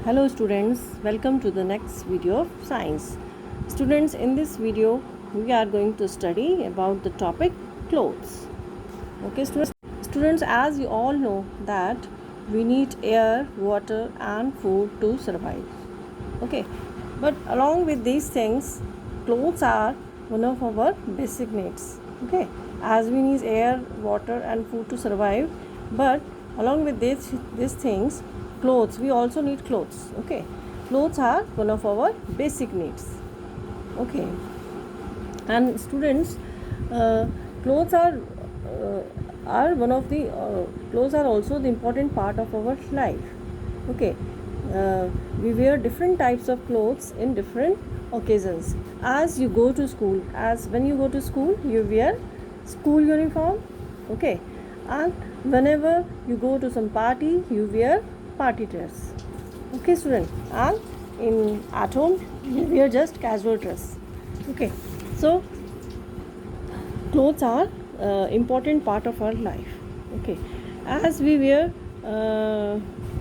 Hello students, welcome to the next video of science. Students, in this video we are going to study about the topic clothes. Okay students, as you all know that we need air, water and food to survive. Okay, but along with these things, clothes are one of our basic needs. Okay, as we need air, water and food to survive, but along with these things, clothes, we also need clothes. Okay, clothes are one of our basic needs. Okay, and students, uh, clothes are one of the clothes are also the important part of our life. Okay, we wear different types of clothes in different occasions. As you go to school, as when you go to school, you wear school uniform. Okay, and whenever you go to some party, you wear party dress. Okay student, and in at home you wear just casual dress. Okay, so clothes are important part of our life. Okay, as we wear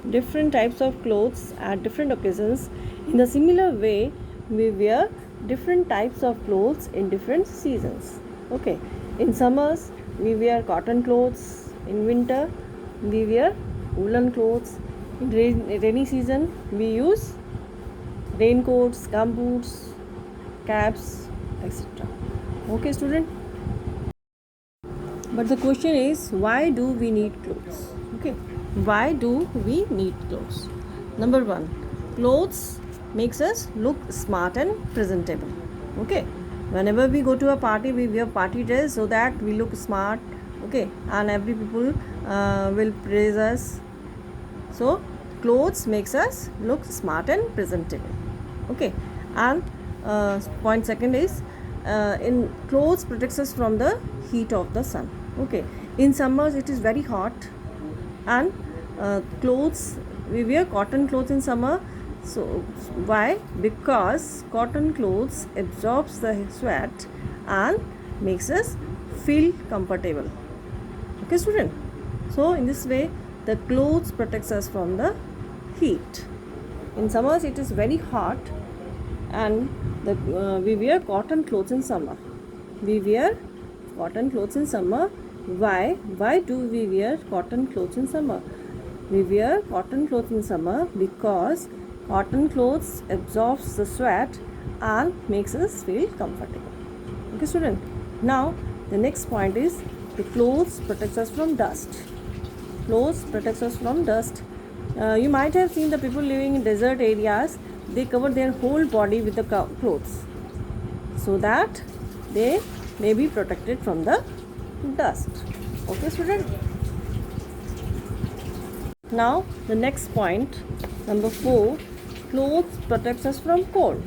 different types of clothes at different occasions, in a similar way we wear different types of clothes in different seasons. Okay, in summers we wear cotton clothes, in winter we wear woolen clothes, in rainy season we use raincoats, gumboots, caps, etc. Okay student, but the question is, why do we need clothes? Okay, why do we need clothes? Number one, clothes makes us look smart and presentable. Okay, whenever we go to a party, we wear party dress so that we look smart. Okay, and every people will praise us. So clothes makes us look smart and presentable. Okay, and point second is, in clothes protects us from the heat of the sun. Okay, in summers it is very hot, and clothes, we wear cotton clothes in summer. So why? Because cotton clothes absorbs the sweat and makes us feel comfortable. Okay student, so in this way the clothes protects us from the heat. In summers it is very hot, and we wear cotton clothes in summer. We wear cotton clothes in summer. Why do we wear cotton clothes in summer? We wear cotton clothes in summer because cotton clothes absorbs the sweat and makes us feel comfortable. Okay student, now the next point is, the clothes protects us from dust. Clothes protects us from dust. You might have seen the people living in desert areas, they cover their whole body with the clothes so that they may be protected from the dust. Okay student, now the next point, number 4, clothes protects us from cold.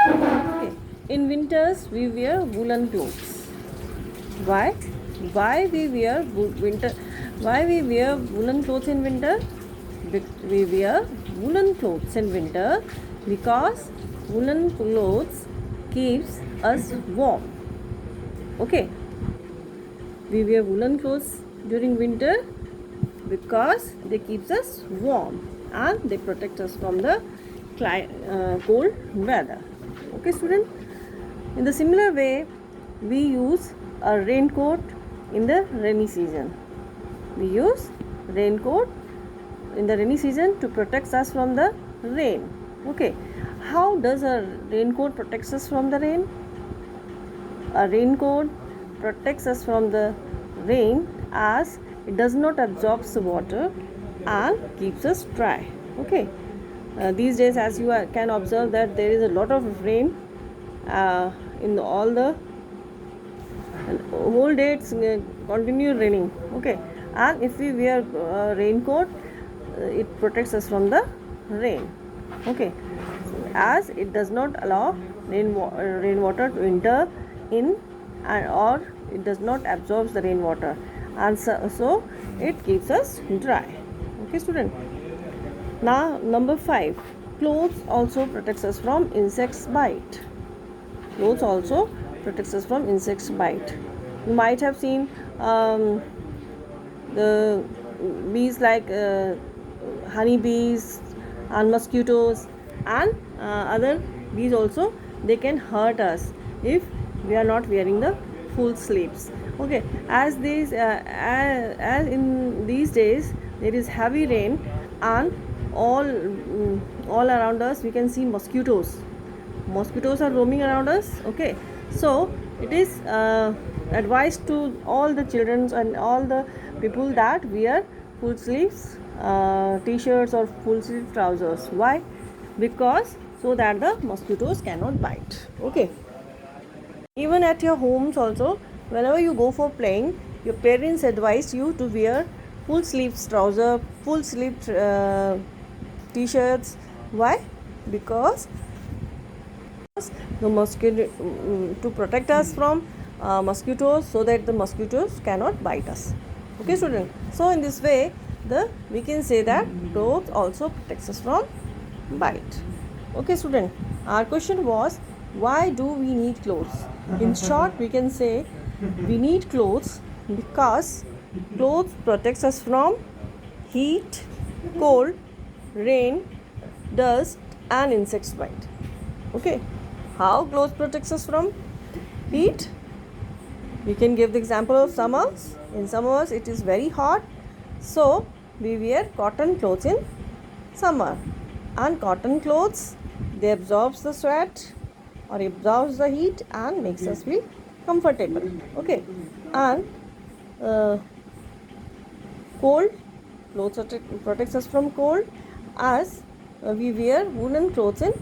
Okay, in winters we wear woolen clothes. Why we wear winter? Why we wear woolen clothes in winter? We wear woolen clothes in winter because woolen clothes keeps us warm. Okay, we wear woolen clothes during winter because they keeps us warm and they protect us from the cold weather. Okay student, in the similar way we use a raincoat in the rainy season. We use raincoat in the rainy season to protect us from the rain. Okay, how does a raincoat protects us from the rain? A raincoat protects us from the rain as it does not absorb the water and keeps us dry. Okay, these days, as you can observe, that there is a lot of rain in all the whole day. It's continue raining. Okay, and if we wear raincoat, it protects us from the rain. Okay, as it does not allow rainwater to enter in, or it does not absorb the rainwater, and so it keeps us dry. Okay student, now number 5, clothes also protects us from insects bite. Clothes also protects us from insects bite. You might have seen the bees like honey bees, and mosquitoes and other bees also, they can hurt us if we are not wearing the full sleeves. Okay, as in these days there is heavy rain, and all around us we can see mosquitoes are roaming around us. Okay, so it is advised to all the children and all the people that wear full sleeves t-shirts or full sleeve trousers. Why? Because so that the mosquitoes cannot bite. Okay, even at your homes also, whenever you go for playing, your parents advise you to wear full sleeves trouser, full sleeve t-shirts. Why? Because the mosquito, to protect us from mosquitoes, so that the mosquitoes cannot bite us. Okay, student, so in this way we can say that clothes also protects us from bite. Okay, student, our question was, why do we need clothes? In short, we can say we need clothes because clothes protects us from heat, cold, rain, dust and insects bite. Okay, how clothes protects us from heat? We can give the example of summers. In summers it is very hot, so we wear cotton clothes in summer, and cotton clothes, they absorbs the sweat or absorbs the heat and makes us feel comfortable. Okay, and cold clothes protects us from cold, as we wear woolen clothes in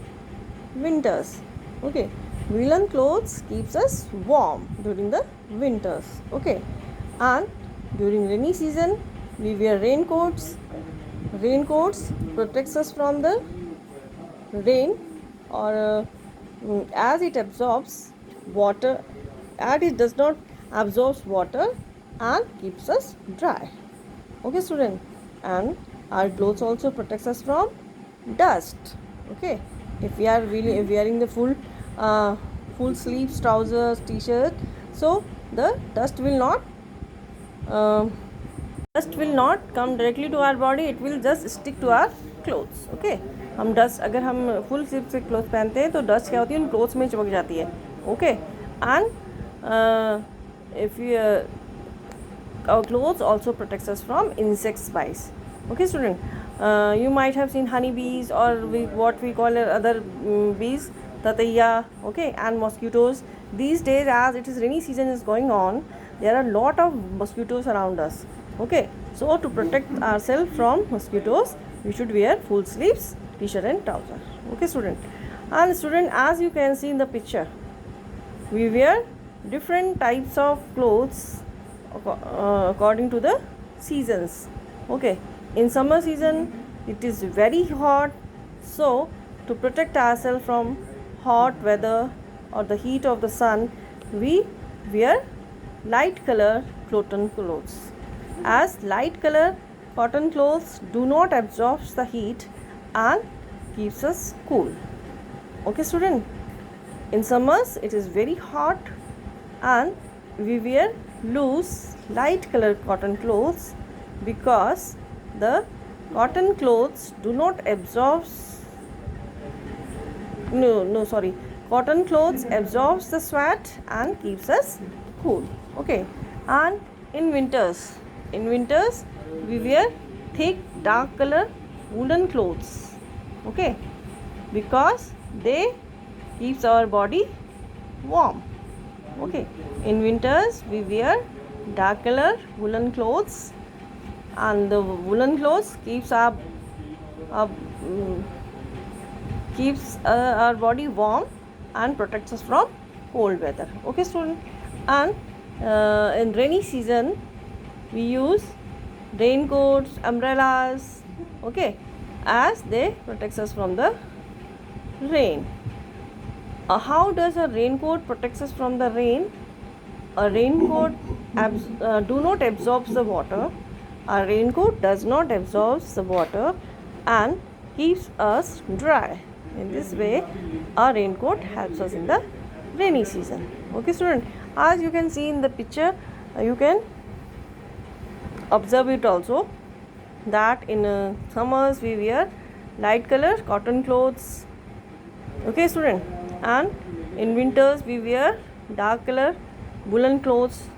winters. Okay, woolen clothes keeps us warm during the winters. Okay, and during rainy season we wear raincoats. Raincoats protects us from the rain, or as it absorbs water, as it does not absorb water and keeps us dry. Okay, student, and our clothes also protects us from dust. Okay, if we are really wearing the full sleeves trousers t-shirt, so the dust will not come directly to our body, it will just stick to our clothes. Okay, हम dust, अगर हम full sleeve से cloth पहनते हैं तो dust क्या होती है, उन क्लोथ्स में चिपक जाती है. Okay, and if you our clothes also protects us from insects bites. Okay, student, you might have seen honeybees, or what we call other bees, tataya. Okay, and mosquitoes. These days, as it is rainy season is going on, there are a lot of mosquitoes around us. Okay, so to protect ourselves from mosquitoes, we should wear full sleeves t-shirt and trouser. Okay, student, and student, as you can see in the picture, we wear different types of clothes according to the seasons. Okay, in summer season it is very hot, so to protect ourselves from hot weather or the heat of the sun, we wear light color cotton clothes, as light color cotton clothes do not absorb the heat and keeps us cool. Okay, student, in summers it is very hot, and we wear loose light colored cotton clothes because the cotton clothes do not absorb cotton clothes absorbs the sweat and keeps us cool. Okay, and in winters we wear thick dark color woolen clothes. Okay, because they keeps our body warm. Okay, in winters we wear dark color woolen clothes, and the woolen clothes keeps our body warm and protects us from cold weather. Okay, student, and in rainy season we use raincoats, umbrellas. Okay, as they protects us from the rain. How does a raincoat protects us from the rain? A raincoat do not absorb the water. A raincoat does not absorb the water and keeps us dry. In this way, a raincoat helps us in the rainy season. Okay, student, as you can see in the picture, you can observe it also that in summers we wear light color cotton clothes. Okay, student. And in winters we wear dark color woolen clothes.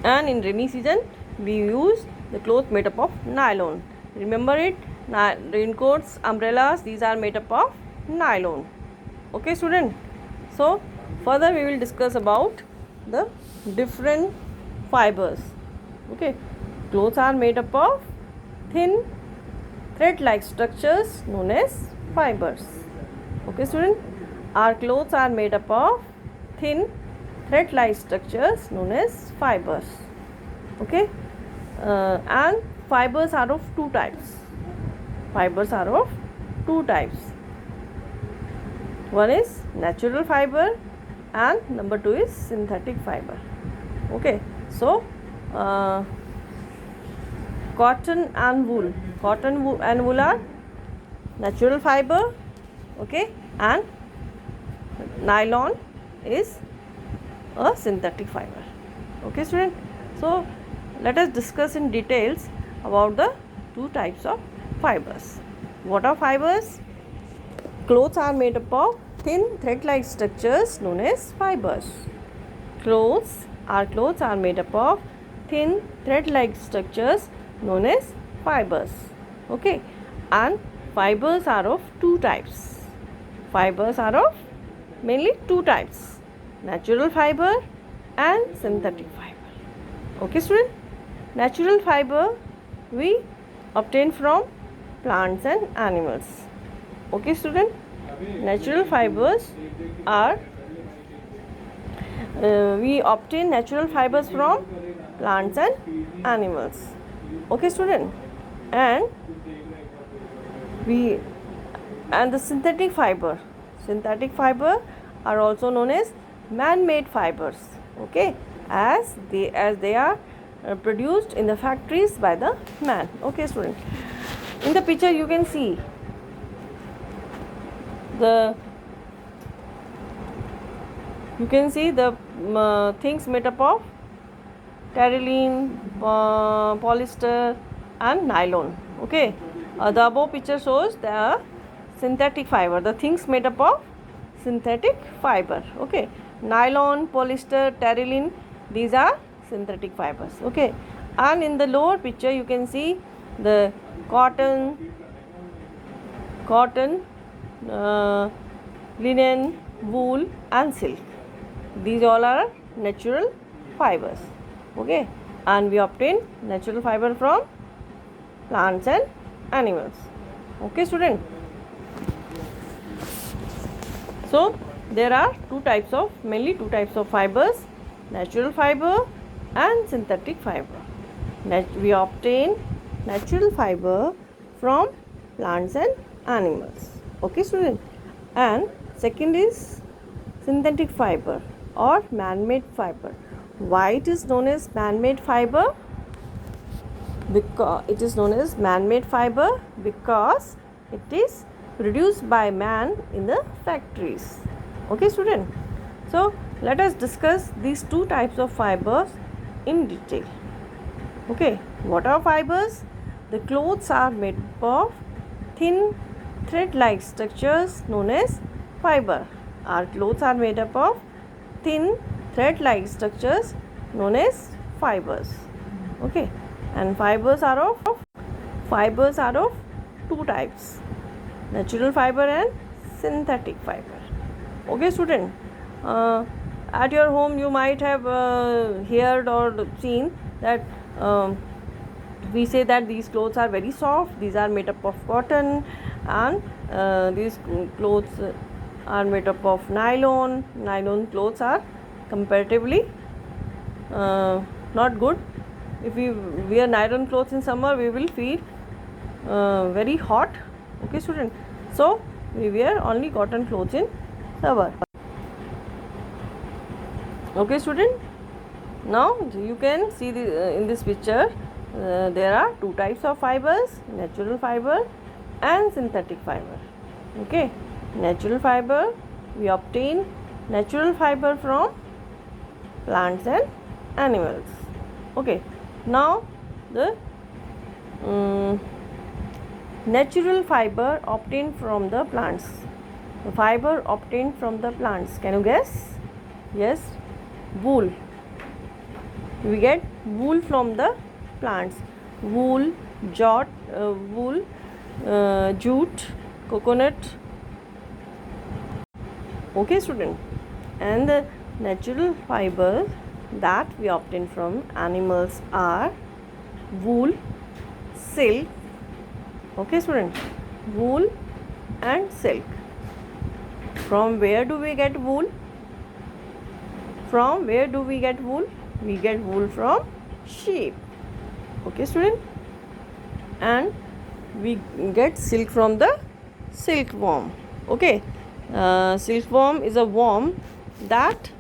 And in rainy season we use the clothes made up of nylon. Remember it, raincoats, umbrellas, these are made up of nylon. Okay, student. So further we will discuss about the different fibers. Okay, clothes are made up of thin thread like structures known as fibers. Okay, student, our clothes are made up of thin thread like structures known as fibers. Okay, and fibers are of two types. Fibers are of two types. One is natural fiber and number two is synthetic fiber. Okay, so cotton and wool. Cotton and wool are natural fiber. Okay, and nylon is a synthetic fiber. Okay, student. So let us discuss in details about the two types of fibers. What are fibers? Clothes are made up of thin thread-like structures known as fibers. Clothes are made up of thin thread-like structures known as fibers. Okay, and fibers are of two types. Fibers are of mainly two types: natural fiber and synthetic fiber. Okay, student. Natural fiber we obtain from plants and animals. Okay, student. Natural fibers are we obtain natural fibers from plants and animals. Okay, student. And the synthetic fiber are also known as man-made fibers. Okay, as they are produced in the factories by the man. Okay, student. In the picture you can see the things made up of terylene, polyester and nylon. Okay, the above picture shows the synthetic fiber, the things made up of synthetic fiber. Okay, nylon, polyester, terylene, these are synthetic fibers. Okay, and in the lower picture you can see the cotton, linen, wool and silk. These all are natural fibers. Okay, and we obtain natural fiber from plants and animals. Okay, student. So there are mainly two types of fibers: natural fiber and synthetic fiber. We obtain natural fiber from plants and animals. Okay, student. And second is synthetic fiber or man-made fiber. Why it is known as man-made fiber? Because it is known as man-made fiber because it is produced by man in the factories. Okay, student. So let us discuss these two types of fibers in detail. Okay, what are fibers? The clothes are made of thin thread-like structures known as fiber. Our clothes are made up of thin thread-like structures known as fibers. Okay, and fibers are of two types: natural fiber and synthetic fiber. Okay, student. At your home you might have heard or seen that we say that these clothes are very soft, these are made up of cotton, and these clothes are made up of nylon. Nylon clothes are comparatively not good. If we wear nylon clothes in summer, we will feel very hot. Okay, student. So we wear only cotton clothes in summer. Okay, student. Now you can see in this picture there are two types of fibers: natural fiber and synthetic fiber. Okay, natural fiber, we obtain natural fiber from plants and animals. Okay, now the mm, natural fiber obtained from the plants. The fiber obtained from the plants. Can you guess? Yes, wool. We get wool from the plants. Wool, jute, coconut. Okay, student. And the natural fiber that we obtain from animals are wool, silk. Okay, student. Wool and silk. From where do we get wool? From where do we get wool? We get wool from sheep. Okay, student. And we get silk from the silkworm. Okay. Silkworm is a worm that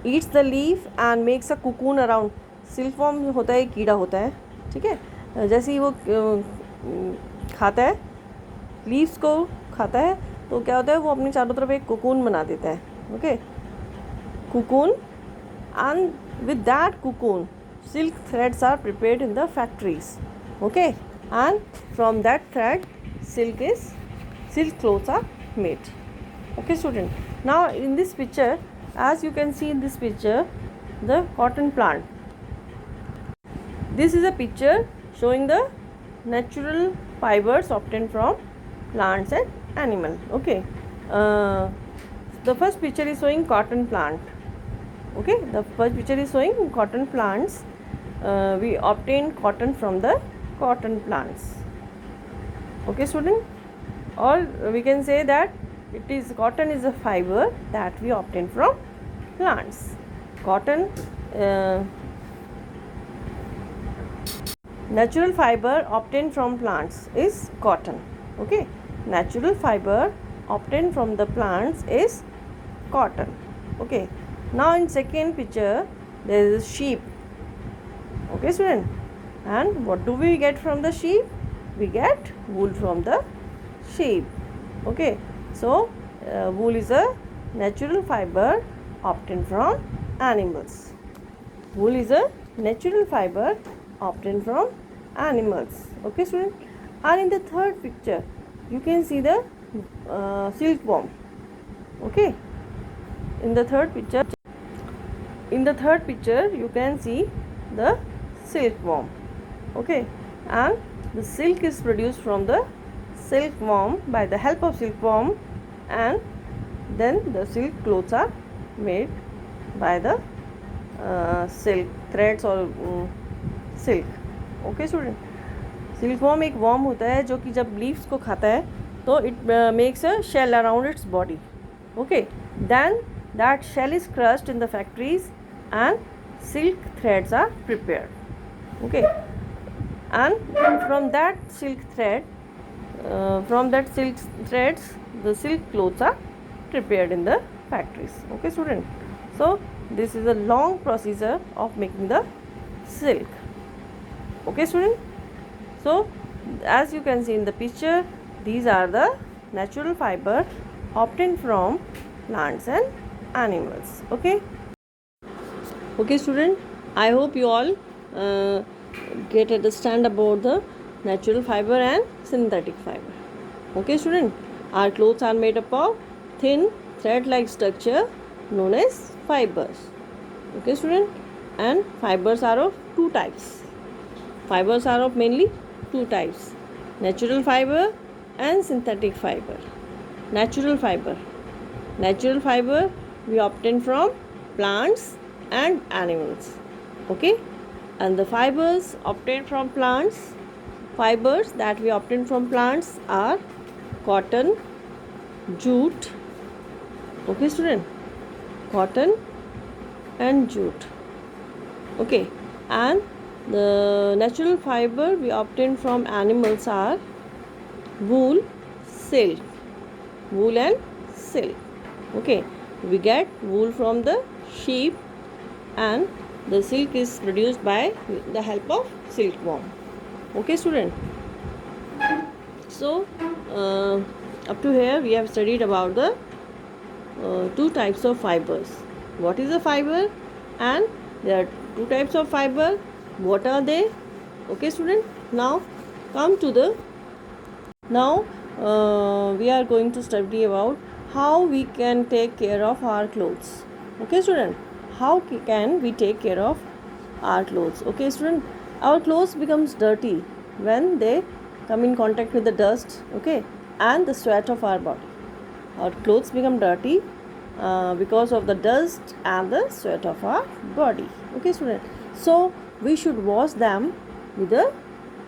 eats the leaf and makes a cocoon around. Silkworm होता है, कीड़ा होता है, ठीक है. जैसे ही वो खाता है, लीव्स को खाता है, तो क्या होता है, वो अपने चारों तरफ एक cocoon बना देता है. Okay, cocoon, and with that cocoon silk threads are prepared in the factories. Okay, and from that thread silk clothes are made. Okay, student. Now in this picture, as you can see in this picture, the cotton plant. This is a picture showing the natural fibers obtained from plants and animal. Okay, the first picture is showing cotton plant. Okay, the first picture is showing cotton plants. We obtain cotton from the cotton plants. Okay, student. Or we can say that cotton is a fiber that we obtain from plants. Cotton, natural fiber obtained from plants is cotton. Okay, natural fiber obtained from the plants is cotton. Okay, now in second picture there is sheep. Okay, student. And what do we get from the sheep? We get wool from the sheep. Okay, so wool is a natural fiber obtained from animals. Wool is a natural fiber obtained from animals. Okay, student. And in the third picture you can see the silkworm. Okay, in the third picture you can see the silkworm. Okay, and the silk is produced from the silkworm by the help of silkworm, and then the silk clothes are made by the silk threads or silk. Okay, student. Silkworm एक worm होता है जो कि जब leaves को खाता है तो it makes a shell around its body. Okay, then that shell is crushed in the factories and silk threads are prepared. Okay, and from that silk threads the silk clothes are prepared in the factories. Okay, student. So this is a long procedure of making the silk. Okay, student. So as you can see in the picture, these are the natural fiber obtained from plants and animals. Okay, student. I hope you all get understand about the natural fiber and synthetic fiber. Okay, student. Our clothes are made up of thin thread-like structure known as fibers. Okay, student. And fibers are of two types. Fibers are of mainly two types: natural fiber and synthetic fiber. Natural fiber we obtain from plants and animals. Okay, and the fibers obtained from plants, fibers that we obtain from plants are cotton, jute. Okay, student, cotton and jute. Okay, and the natural fiber we obtain from animals are wool, silk. Wool and silk. Okay, we get wool from the sheep and the silk is produced by the help of silkworm. Okay, student. So up to here we have studied about the two types of fibers. What is a fiber? And there are two types of fiber. What are they? Okay, student. Now come to the now we are going to study about how we can take care of our clothes. Okay, student. How can we take care of our clothes? Okay, student. Our clothes becomes dirty when they come in contact with the dust, okay, and the sweat of our body. Our clothes become dirty because of the dust and the sweat of our body. Okay, student. So we should wash them with the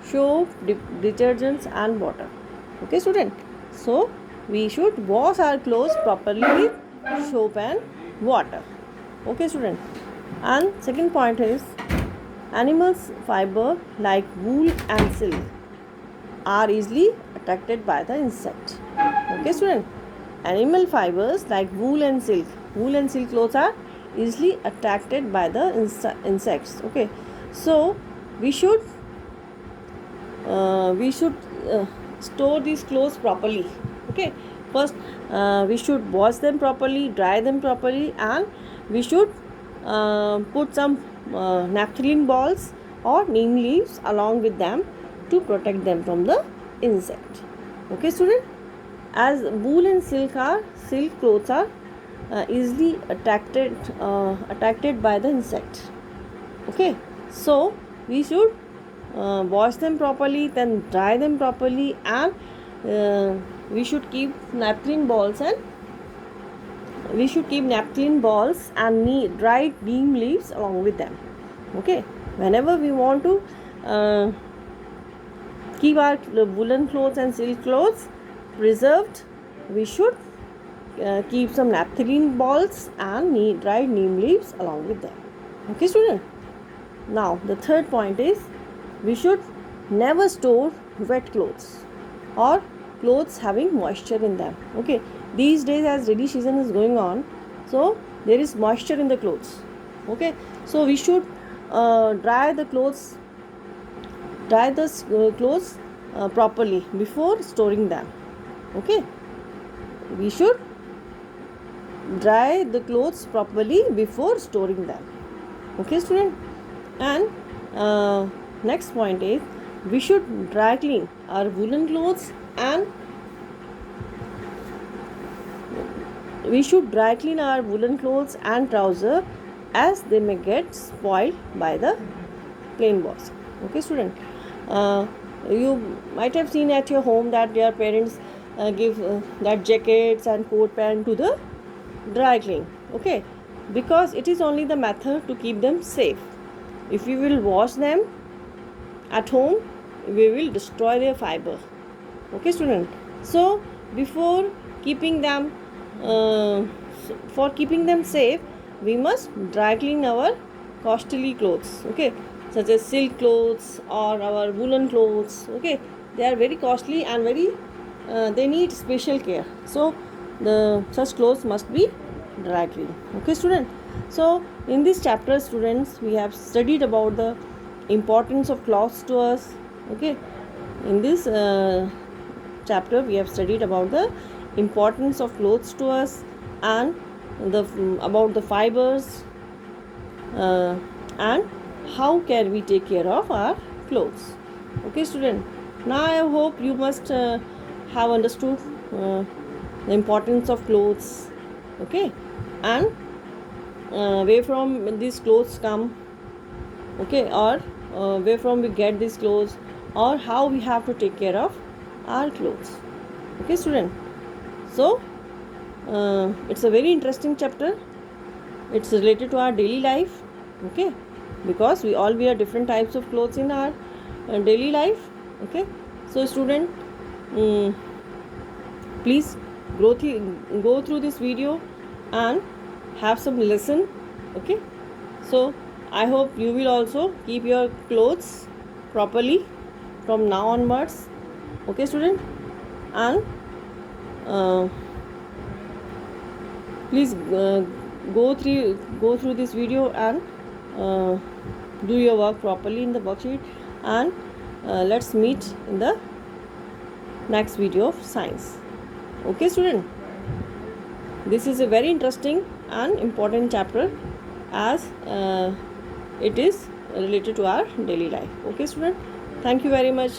soap, detergents and water. Okay, student. So we should wash our clothes properly with soap and water. Okay, student. And second point is animals fiber like wool and silk are easily attracted by the insect. Okay, student. Animal fibers like wool and silk clothes are easily attracted by the insects. Okay, so we should store these clothes properly. Okay, first we should wash them properly, dry them properly, and we should put some naphthalene balls or neem leaves along with them to protect them from the insect. Okay, student. As wool and silk clothes are easily attracted by the insect. Okay, so we should wash them properly, then dry them properly, and we should keep naphthalene balls and dried neem leaves along with them. Okay, whenever we want to keep our woolen clothes and silk clothes preserved, we should keep some naphthalene balls and dried neem leaves along with them. Okay, student. Now the third point is we should never store wet clothes or clothes having moisture in them. Okay, these days as rainy season is going on, so there is moisture in the clothes. Okay, so we should dry the clothes properly before storing them. Okay, we should dry the clothes properly before storing them. Okay, student. And next point is we should dry clean our woolen clothes and trousers as they may get spoiled by the plain washing. Okay, student. You might have seen at your home that your parents give that jackets and coat pant to the dry clean. Okay, because it is only the method to keep them safe. If we will wash them at home, we will destroy their fiber. Okay, student. So before keeping them for keeping them safe, we must dry clean our costly clothes. Okay, such as silk clothes or our woolen clothes. Okay, they are very costly and very they need special care. So the such clothes must be dry clean. Okay, student. So in this chapter, students, we have studied about the importance of clothes to us. Okay, in this chapter we have studied about the importance of clothes to us and about the fibers and how can we take care of our clothes. Okay, student. Now I hope you must have understood the importance of clothes. Okay, and where from these clothes come. Okay, or where from we get these clothes, or how we have to take care of our clothes. Okay, student. So it's a very interesting chapter. It's related to our daily life. Okay, because we all wear different types of clothes in our daily life. Okay, so student, please go through this video and have some lesson. Okay, so I hope you will also keep your clothes properly from now onwards. Okay, student. And please go through this video and do your work properly in the worksheet, and let's meet in the next video of science. Okay, student. This is a very interesting and important chapter as it is related to our daily life. Okay, student. Thank you very much.